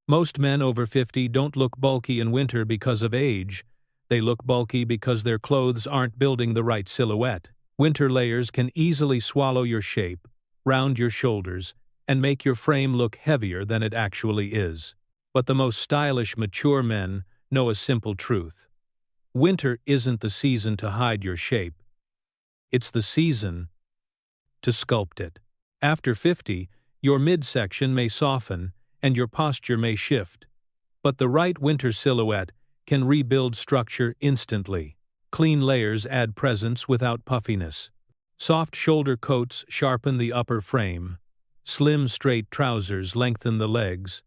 Most men over 50 don't look bulky in winter because of age. They look bulky because their clothes aren't building the right silhouette. Winter layers can easily swallow your shape, round your shoulders, and make your frame look heavier than it actually is. But the most stylish, mature men know a simple truth. Winter isn't the season to hide your shape. It's the season to sculpt it. After 50, your midsection may soften and your posture may shift. But the right winter silhouette can rebuild structure instantly. Clean layers add presence without puffiness. Soft shoulder coats sharpen the upper frame. Slim, straight trousers lengthen the legs.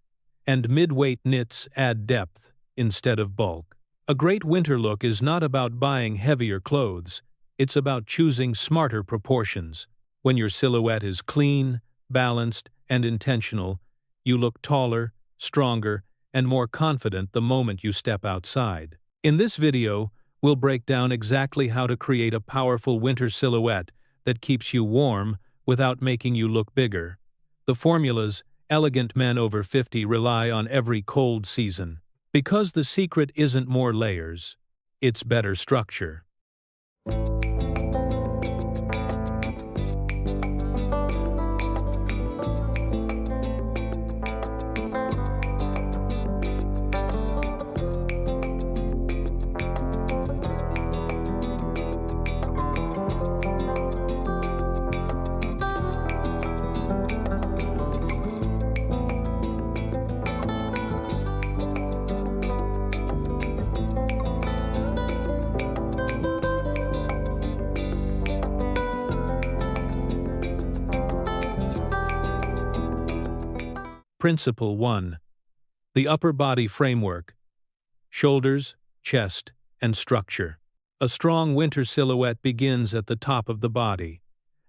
And mid-weight knits add depth instead of bulk. A great winter look is not about buying heavier clothes. It's about choosing smarter proportions. When your silhouette is clean, balanced, and intentional, you look taller, stronger, and more confident the moment you step outside. In this video, we'll break down exactly how to create a powerful winter silhouette that keeps you warm without making you look bigger. The formulas elegant men over 50 rely on every cold season. Because the secret isn't more layers, it's better structure. Principle 1. The upper body framework. Shoulders, chest, and structure. A strong winter silhouette begins at the top of the body.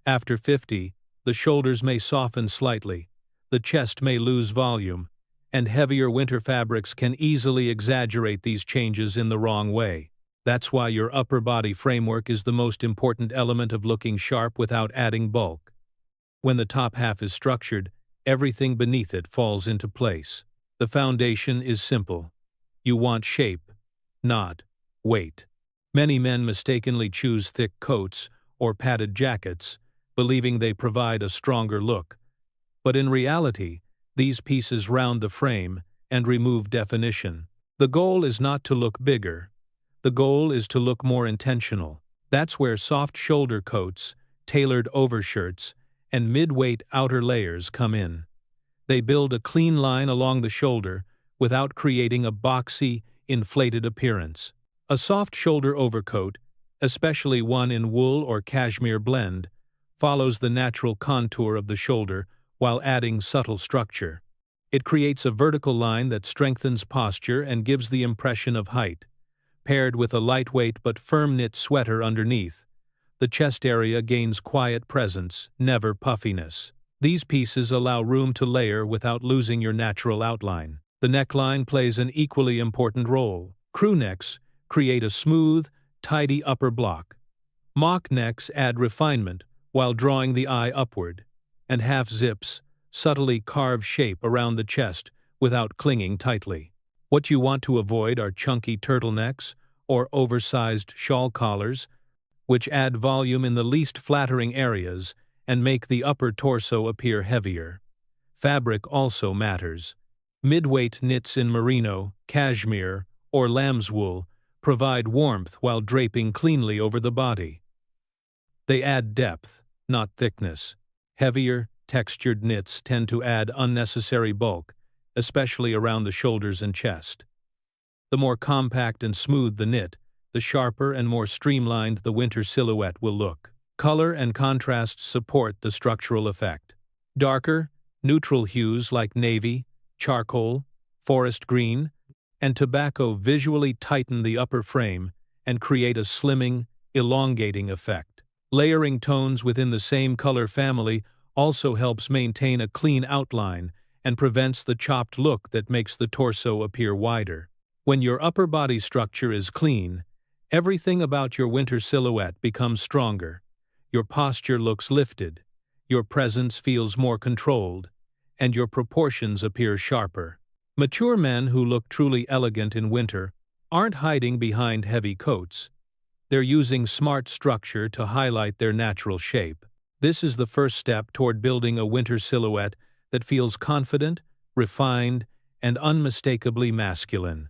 After 50, the shoulders may soften slightly, the chest may lose volume, and heavier winter fabrics can easily exaggerate these changes in the wrong way. That's why your upper body framework is the most important element of looking sharp without adding bulk. When the top half is structured, everything beneath it falls into place. The foundation is simple. You want shape, not weight. Many men mistakenly choose thick coats or padded jackets, believing they provide a stronger look. But in reality, these pieces round the frame and remove definition. The goal is not to look bigger. The goal is to look more intentional. That's where soft shoulder coats, tailored overshirts, and mid-weight outer layers come in. They build a clean line along the shoulder without creating a boxy, inflated appearance. A soft shoulder overcoat, especially one in wool or cashmere blend, follows the natural contour of the shoulder while adding subtle structure. It creates a vertical line that strengthens posture and gives the impression of height. Paired with a lightweight but firm knit sweater underneath, the chest area gains quiet presence, never puffiness. These pieces allow room to layer without losing your natural outline. The neckline plays an equally important role. Crew necks create a smooth, tidy upper block. Mock necks add refinement while drawing the eye upward, and half zips subtly carve shape around the chest without clinging tightly. What you want to avoid are chunky turtlenecks or oversized shawl collars, which add volume in the least flattering areas and make the upper torso appear heavier. Fabric also matters. Mid-weight knits in merino, cashmere, or lamb's wool provide warmth while draping cleanly over the body. They add depth, not thickness. Heavier, textured knits tend to add unnecessary bulk, especially around the shoulders and chest. The more compact and smooth the knit, the sharper and more streamlined the winter silhouette will look. Color and contrast support the structural effect. Darker, neutral hues like navy, charcoal, forest green, and tobacco visually tighten the upper frame and create a slimming, elongating effect. Layering tones within the same color family also helps maintain a clean outline and prevents the chopped look that makes the torso appear wider. When your upper body structure is clean, everything about your winter silhouette becomes stronger. Your posture looks lifted, your presence feels more controlled, and your proportions appear sharper. Mature men who look truly elegant in winter aren't hiding behind heavy coats. They're using smart structure to highlight their natural shape. This is the first step toward building a winter silhouette that feels confident, refined, and unmistakably masculine.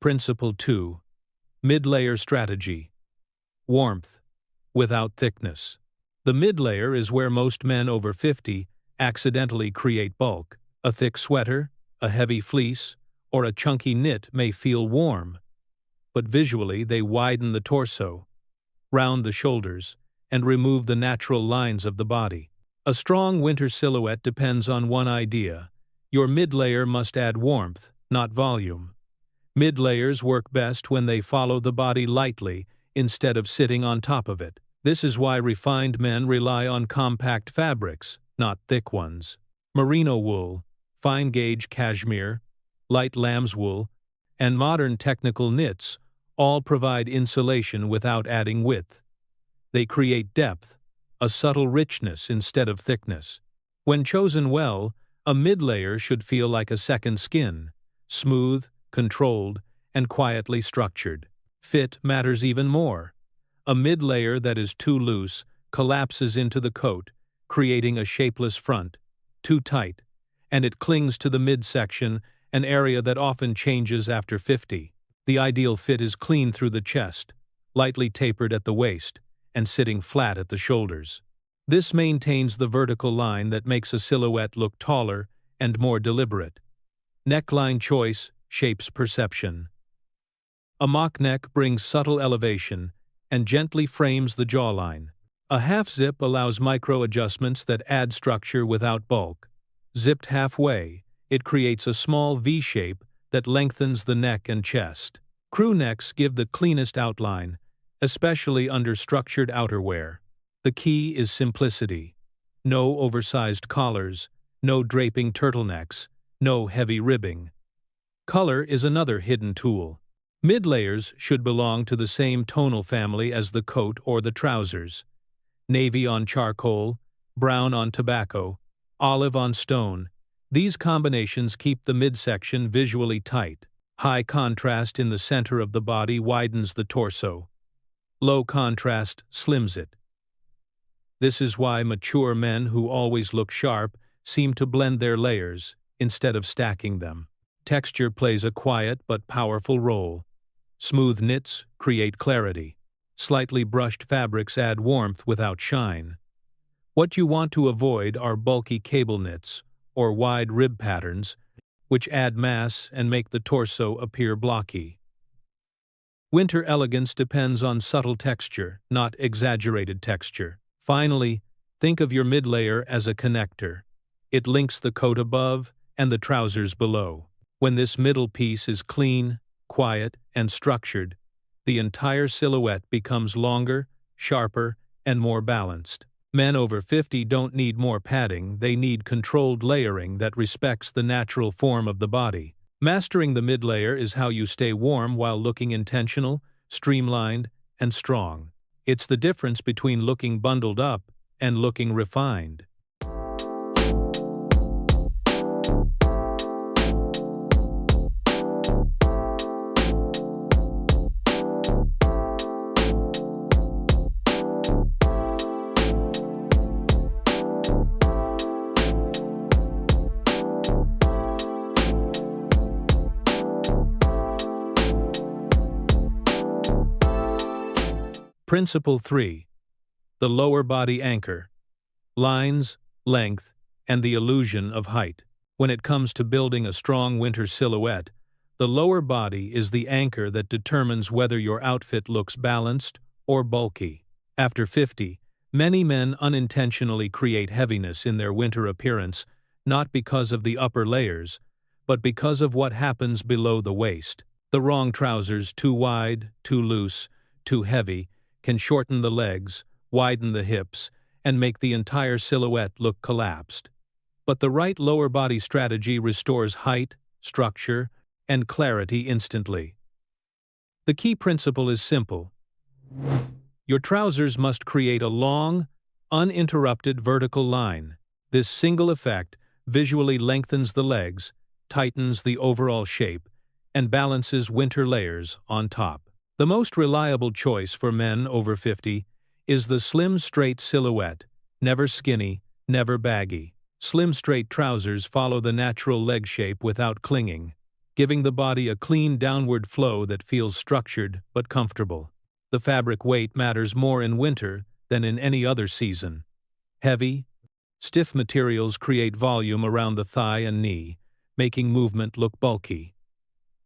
Principle 2. Mid-layer strategy. Warmth, without thickness. The mid-layer is where most men over 50 accidentally create bulk. A thick sweater, a heavy fleece, or a chunky knit may feel warm, but visually they widen the torso, round the shoulders, and remove the natural lines of the body. A strong winter silhouette depends on one idea: your mid-layer must add warmth, not volume. Mid-layers work best when they follow the body lightly instead of sitting on top of it. This is why refined men rely on compact fabrics, not thick ones. Merino wool, fine-gauge cashmere, light lamb's wool, and modern technical knits all provide insulation without adding width. They create depth, a subtle richness instead of thickness. When chosen well, a mid-layer should feel like a second skin, smooth, controlled, and quietly structured. Fit matters even more. A mid-layer that is too loose collapses into the coat, creating a shapeless front. Too tight, and it clings to the midsection, an area that often changes after 50. The ideal fit is clean through the chest, lightly tapered at the waist, and sitting flat at the shoulders. This maintains the vertical line that makes a silhouette look taller and more deliberate. Neckline choice shapes perception. A mock neck brings subtle elevation and gently frames the jawline. A half zip allows micro-adjustments that add structure without bulk. Zipped halfway, it creates a small V shape that lengthens the neck and chest. Crew necks give the cleanest outline, especially under structured outerwear. The key is simplicity. No oversized collars, no draping turtlenecks, no heavy ribbing. Color is another hidden tool. Mid-layers should belong to the same tonal family as the coat or the trousers. Navy on charcoal, brown on tobacco, olive on stone. These combinations keep the midsection visually tight. High contrast in the center of the body widens the torso. Low contrast slims it. This is why mature men who always look sharp seem to blend their layers instead of stacking them. Texture plays a quiet but powerful role. Smooth knits create clarity. Slightly brushed fabrics add warmth without shine. What you want to avoid are bulky cable knits or wide rib patterns, which add mass and make the torso appear blocky. Winter elegance depends on subtle texture, not exaggerated texture. Finally, think of your mid-layer as a connector. It links the coat above and the trousers below. When this middle piece is clean, quiet, and structured, the entire silhouette becomes longer, sharper, and more balanced. Men over 50 don't need more padding, they need controlled layering that respects the natural form of the body. Mastering the mid-layer is how you stay warm while looking intentional, streamlined, and strong. It's the difference between looking bundled up and looking refined. Principle 3. The lower body anchor. Lines, length, and the illusion of height. When it comes to building a strong winter silhouette, the lower body is the anchor that determines whether your outfit looks balanced or bulky. After 50, many men unintentionally create heaviness in their winter appearance, not because of the upper layers, but because of what happens below the waist. The wrong trousers, too wide, too loose, too heavy, can shorten the legs, widen the hips, and make the entire silhouette look collapsed. But the right lower body strategy restores height, structure, and clarity instantly. The key principle is simple. Your trousers must create a long, uninterrupted vertical line. This single effect visually lengthens the legs, tightens the overall shape, and balances winter layers on top. The most reliable choice for men over 50 is the slim straight silhouette, never skinny, never baggy. Slim straight trousers follow the natural leg shape without clinging, giving the body a clean downward flow that feels structured but comfortable. The fabric weight matters more in winter than in any other season. Heavy, stiff materials create volume around the thigh and knee, making movement look bulky.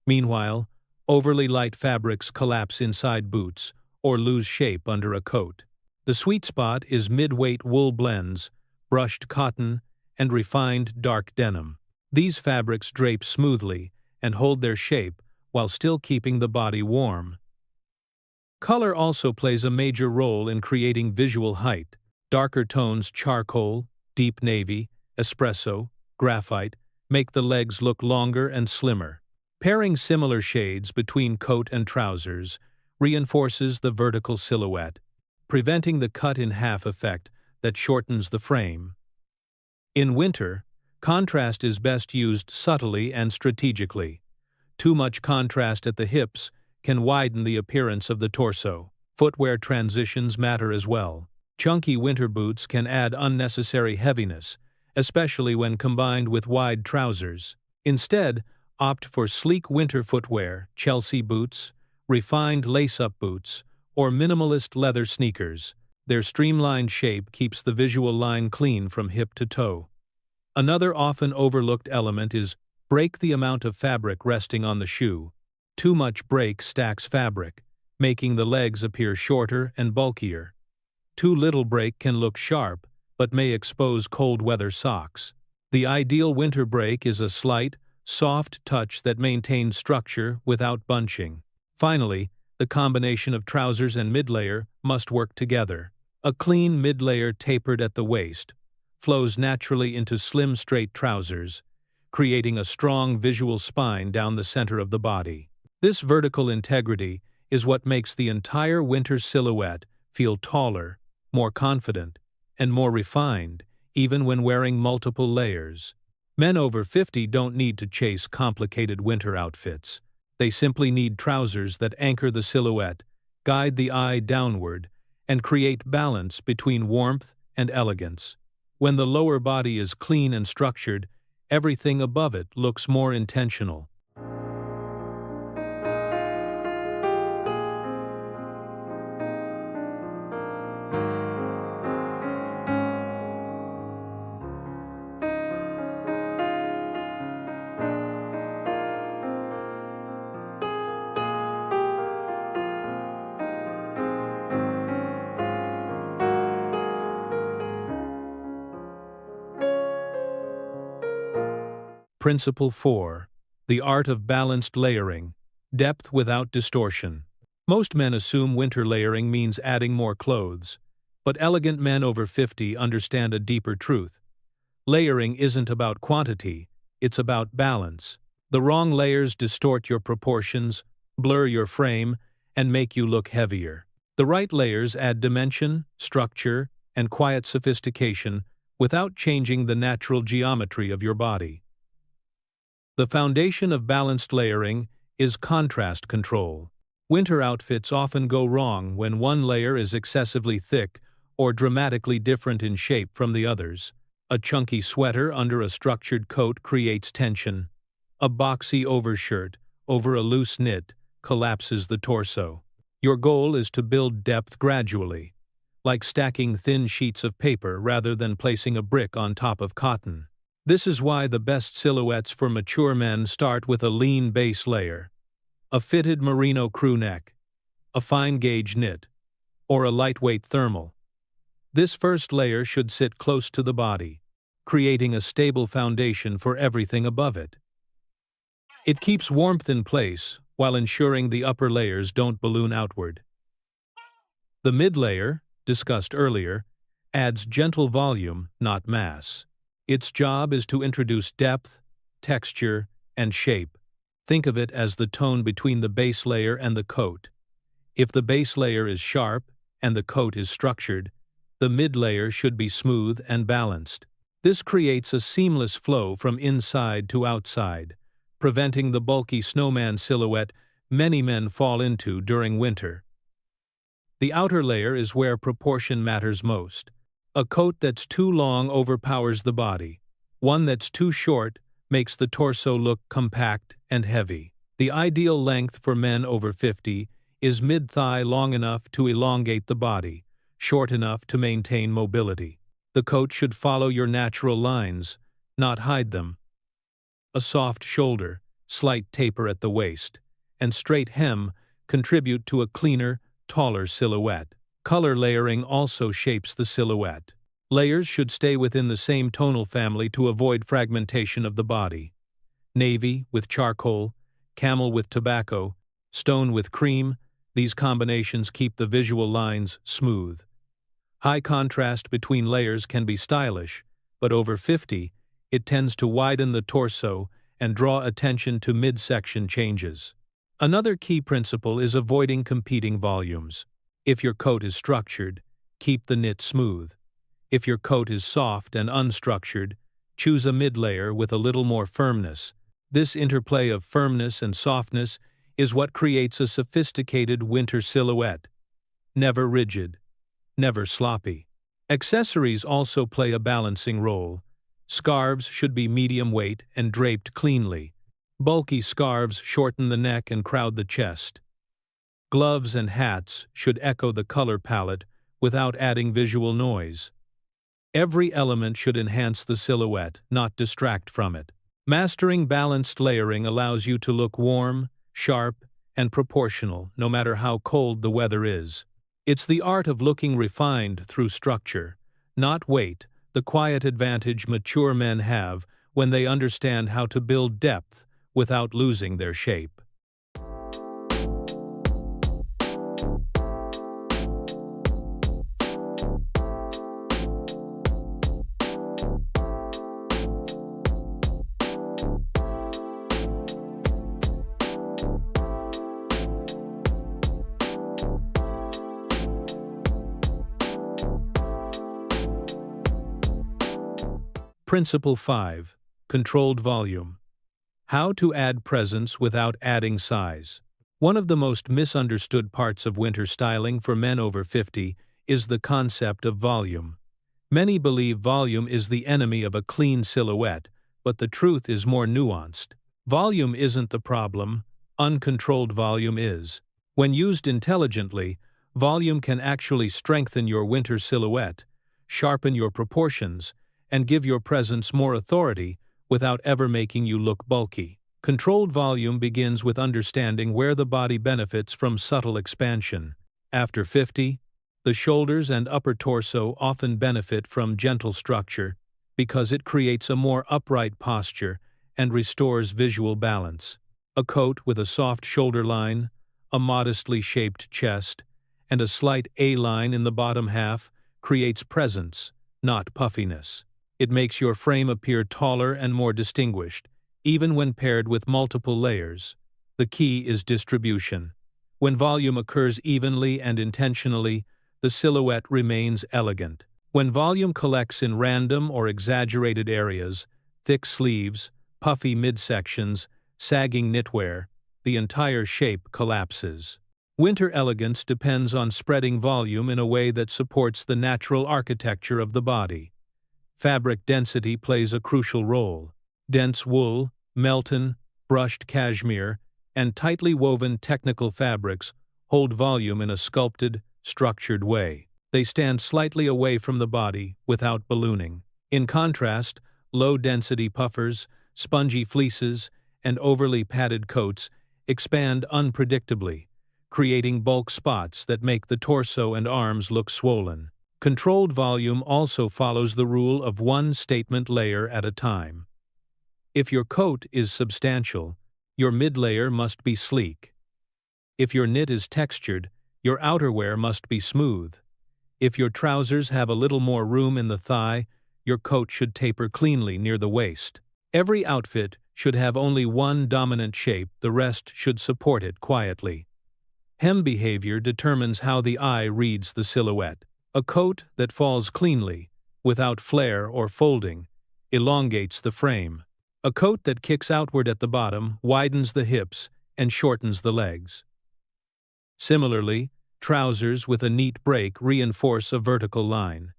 Meanwhile, overly light fabrics collapse inside boots or lose shape under a coat. The sweet spot is mid-weight wool blends, brushed cotton, and refined dark denim. These fabrics drape smoothly and hold their shape while still keeping the body warm. Color also plays a major role in creating visual height. Darker tones, charcoal, deep navy, espresso, graphite, make the legs look longer and slimmer. Pairing similar shades between coat and trousers reinforces the vertical silhouette, preventing the cut-in-half effect that shortens the frame. In winter, contrast is best used subtly and strategically. Too much contrast at the hips can widen the appearance of the torso. Footwear transitions matter as well. Chunky winter boots can add unnecessary heaviness, especially when combined with wide trousers. Instead, opt for sleek winter footwear, Chelsea boots, refined lace-up boots, or minimalist leather sneakers. Their streamlined shape keeps the visual line clean from hip to toe. Another often overlooked element is break the amount of fabric resting on the shoe. Too much break stacks fabric, making the legs appear shorter and bulkier. Too little break can look sharp, but may expose cold weather socks. The ideal winter break is a slight, soft touch that maintains structure without bunching. Finally, the combination of trousers and mid-layer must work together. A clean mid-layer tapered at the waist flows naturally into slim straight trousers, creating a strong visual spine down the center of the body. This vertical integrity is what makes the entire winter silhouette feel taller, more confident, and more refined, even when wearing multiple layers. Men over 50 don't need to chase complicated winter outfits. They simply need trousers that anchor the silhouette, guide the eye downward, and create balance between warmth and elegance. When the lower body is clean and structured, everything above it looks more intentional. Principle 4. The art of balanced layering. Depth without distortion. Most men assume winter layering means adding more clothes, but elegant men over 50 understand a deeper truth. Layering isn't about quantity, it's about balance. The wrong layers distort your proportions, blur your frame, and make you look heavier. The right layers add dimension, structure, and quiet sophistication without changing the natural geometry of your body. The foundation of balanced layering is contrast control. Winter outfits often go wrong when one layer is excessively thick or dramatically different in shape from the others. A chunky sweater under a structured coat creates tension. A boxy overshirt over a loose knit collapses the torso. Your goal is to build depth gradually, like stacking thin sheets of paper rather than placing a brick on top of cotton. This is why the best silhouettes for mature men start with a lean base layer, a fitted merino crew neck, a fine-gauge knit, or a lightweight thermal. This first layer should sit close to the body, creating a stable foundation for everything above it. It keeps warmth in place while ensuring the upper layers don't balloon outward. The mid-layer, discussed earlier, adds gentle volume, not mass. Its job is to introduce depth, texture, and shape. Think of it as the tone between the base layer and the coat. If the base layer is sharp and the coat is structured, the mid-layer should be smooth and balanced. This creates a seamless flow from inside to outside, preventing the bulky snowman silhouette many men fall into during winter. The outer layer is where proportion matters most. A coat that's too long overpowers the body. One that's too short makes the torso look compact and heavy. The ideal length for men over 50 is mid-thigh long enough to elongate the body, short enough to maintain mobility. The coat should follow your natural lines, not hide them. A soft shoulder, slight taper at the waist, and straight hem contribute to a cleaner, taller silhouette. Color layering also shapes the silhouette. Layers should stay within the same tonal family to avoid fragmentation of the body. Navy with charcoal, camel with tobacco, stone with cream, these combinations keep the visual lines smooth. High contrast between layers can be stylish, but over 50, it tends to widen the torso and draw attention to midsection changes. Another key principle is avoiding competing volumes. If your coat is structured, keep the knit smooth. If your coat is soft and unstructured, choose a mid-layer with a little more firmness. This interplay of firmness and softness is what creates a sophisticated winter silhouette. Never rigid, never sloppy. Accessories also play a balancing role. Scarves should be medium weight and draped cleanly. Bulky scarves shorten the neck and crowd the chest. Gloves and hats should echo the color palette without adding visual noise. Every element should enhance the silhouette, not distract from it. Mastering balanced layering allows you to look warm, sharp, and proportional no matter how cold the weather is. It's the art of looking refined through structure, not weight, the quiet advantage mature men have when they understand how to build depth without losing their shape. Principle 5. Controlled volume. How to add presence without adding size. One of the most misunderstood parts of winter styling for men over 50 is the concept of volume. Many believe volume is the enemy of a clean silhouette, but the truth is more nuanced. Volume isn't the problem, uncontrolled volume is. When used intelligently, volume can actually strengthen your winter silhouette, sharpen your proportions, and give your presence more authority without ever making you look bulky. Controlled volume begins with understanding where the body benefits from subtle expansion. After 50, the shoulders and upper torso often benefit from gentle structure because it creates a more upright posture and restores visual balance. A coat with a soft shoulder line, a modestly shaped chest, and a slight A-line in the bottom half creates presence, not puffiness. It makes your frame appear taller and more distinguished, even when paired with multiple layers. The key is distribution. When volume occurs evenly and intentionally, the silhouette remains elegant. When volume collects in random or exaggerated areas, thick sleeves, puffy midsections, sagging knitwear, the entire shape collapses. Winter elegance depends on spreading volume in a way that supports the natural architecture of the body. Fabric density plays a crucial role. Dense wool, melton, brushed cashmere, and tightly woven technical fabrics hold volume in a sculpted, structured way. They stand slightly away from the body without ballooning. In contrast, low-density puffers, spongy fleeces, and overly padded coats expand unpredictably, creating bulk spots that make the torso and arms look swollen. Controlled volume also follows the rule of one statement layer at a time. If your coat is substantial, your mid-layer must be sleek. If your knit is textured, Your outerwear must be smooth. If your trousers have a little more room in the thigh, your coat should taper cleanly near the waist. Every outfit should have only one dominant shape, the rest should support it quietly. Hem behavior determines how the eye reads the silhouette. A coat that falls cleanly, without flare or folding, elongates the frame. A coat that kicks outward at the bottom widens the hips and shortens the legs. Similarly, trousers with a neat break reinforce a vertical line.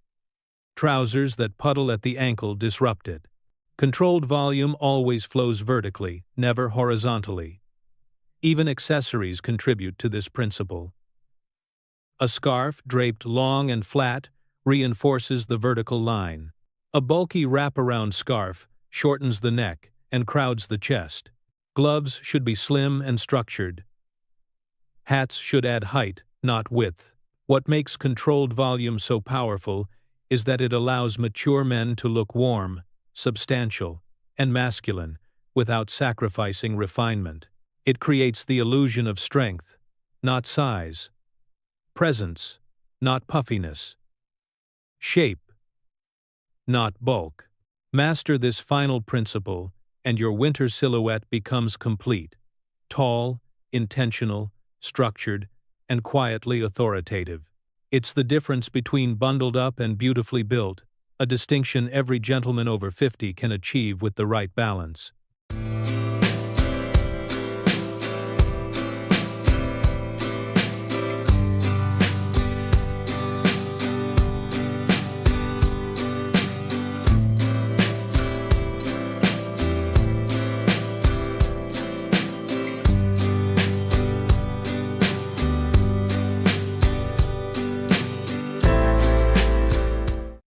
Trousers that puddle at the ankle disrupt it. Controlled volume always flows vertically, never horizontally. Even accessories contribute to this principle. A scarf draped long and flat reinforces the vertical line. A bulky wraparound scarf shortens the neck and crowds the chest. Gloves should be slim and structured. Hats should add height, not width. What makes controlled volume so powerful is that it allows mature men to look warm, substantial, and masculine without sacrificing refinement. It creates the illusion of strength, not size. Presence, not puffiness. Shape, not bulk. Master this final principle, and your winter silhouette becomes complete. Tall, intentional, structured, and quietly authoritative. It's the difference between bundled up and beautifully built, a distinction every gentleman over 50 can achieve with the right balance.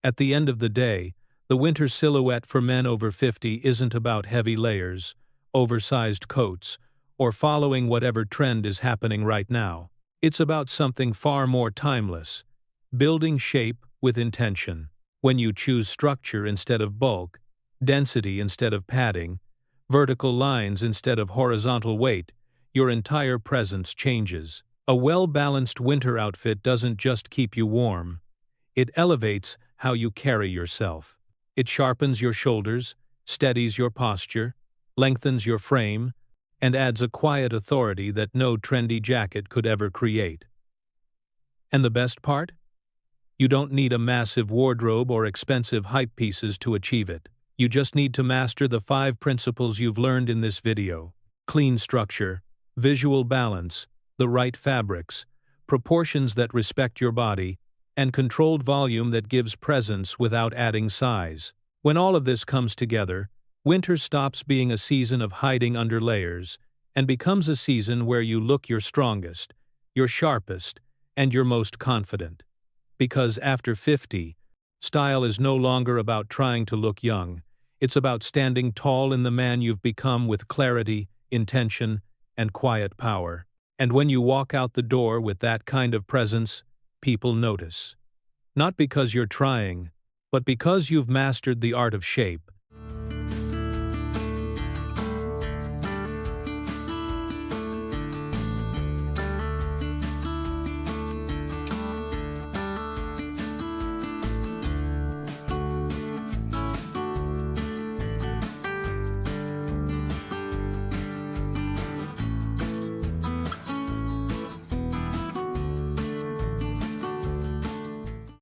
At the end of the day, the winter silhouette for men over 50 isn't about heavy layers, oversized coats, or following whatever trend is happening right now. It's about something far more timeless, building shape with intention. When you choose structure instead of bulk, density instead of padding, vertical lines instead of horizontal weight, your entire presence changes. A well-balanced winter outfit doesn't just keep you warm. It elevates how you carry yourself. It sharpens your shoulders, steadies your posture, lengthens your frame, and adds a quiet authority that no trendy jacket could ever create. And the best part? You don't need a massive wardrobe or expensive hype pieces to achieve it. You just need to master the 5 principles you've learned in this video. Clean structure, visual balance, the right fabrics, proportions that respect your body, and controlled volume that gives presence without adding size. When all of this comes together, winter stops being a season of hiding under layers and becomes a season where you look your strongest, your sharpest, and your most confident. Because after 50, style is no longer about trying to look young. It's about standing tall in the man you've become with clarity, intention, and quiet power. And when you walk out the door with that kind of presence, people notice. Not because you're trying, but because you've mastered the art of shape.